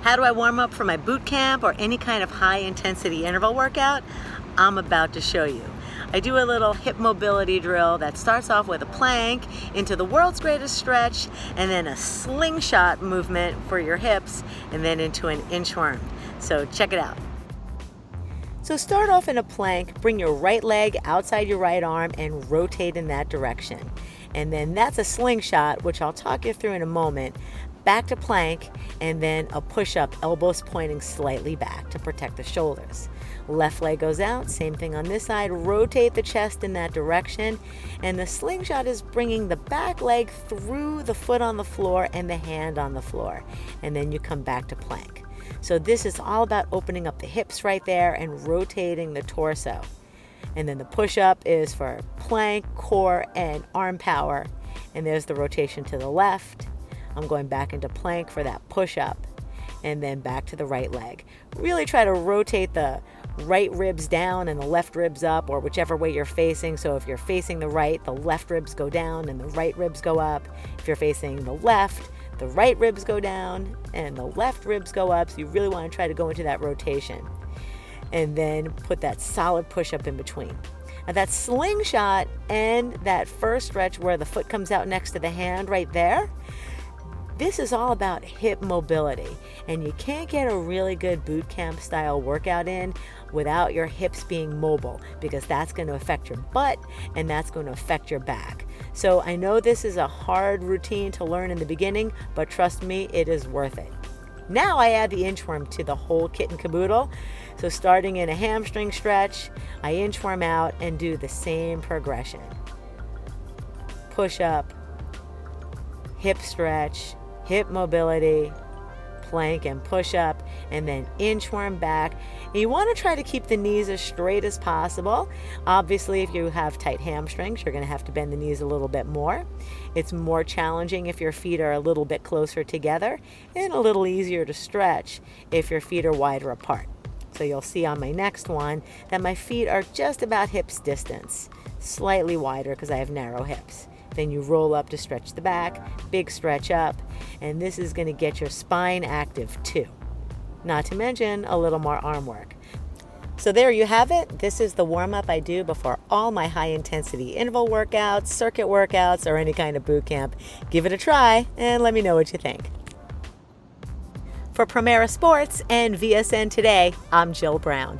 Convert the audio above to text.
How do I warm up for my boot camp or any kind of high intensity interval workout? I'm about to show you. I do a little hip mobility drill that starts off with a plank into the world's greatest stretch, and then a slingshot movement for your hips, and then into an inchworm. So check it out. So start off in a plank, bring your right leg outside your right arm and rotate in that direction. And then that's a slingshot, which I'll talk you through in a moment. Back to plank, and then a push-up, elbows pointing slightly back to protect the shoulders. Left leg goes out, same thing on this side, rotate the chest in that direction, and the slingshot is bringing the back leg through the foot on the floor and the hand on the floor, and then you come back to plank. So this is all about opening up the hips right there and rotating the torso. And then the push-up is for plank, core, and arm power, and there's the rotation to the left. I'm going back into plank for that push-up, and then back to the right leg. Really try to rotate the right ribs down and the left ribs up, or whichever way you're facing. So if you're facing the right, the left ribs go down and the right ribs go up. If you're facing the left, the right ribs go down and the left ribs go up. So you really want to try to go into that rotation. And then put that solid push-up in between. Now that slingshot and that first stretch where the foot comes out next to the hand right there, this is all about hip mobility, and you can't get a really good boot camp style workout in without your hips being mobile, because that's going to affect your butt and that's going to affect your back. So I know this is a hard routine to learn in the beginning, but trust me, it is worth it. Now I add the inchworm to the whole kit and caboodle. So starting in a hamstring stretch, I inchworm out and do the same progression. Push up, hip stretch, hip mobility, plank and push up, and then inchworm back. And you want to try to keep the knees as straight as possible. Obviously, if you have tight hamstrings, you're going to have to bend the knees a little bit more. It's more challenging if your feet are a little bit closer together, and a little easier to stretch if your feet are wider apart. So you'll see on my next one that my feet are just about hips distance, slightly wider because I have narrow hips. Then you roll up to stretch the back, big stretch up, and this is going to get your spine active too. Not to mention a little more arm work. So there you have it. This is the warm-up I do before all my high-intensity interval workouts, circuit workouts, or any kind of boot camp. Give it a try and let me know what you think. For Promera Sports and VSN Today, I'm Jill Brown.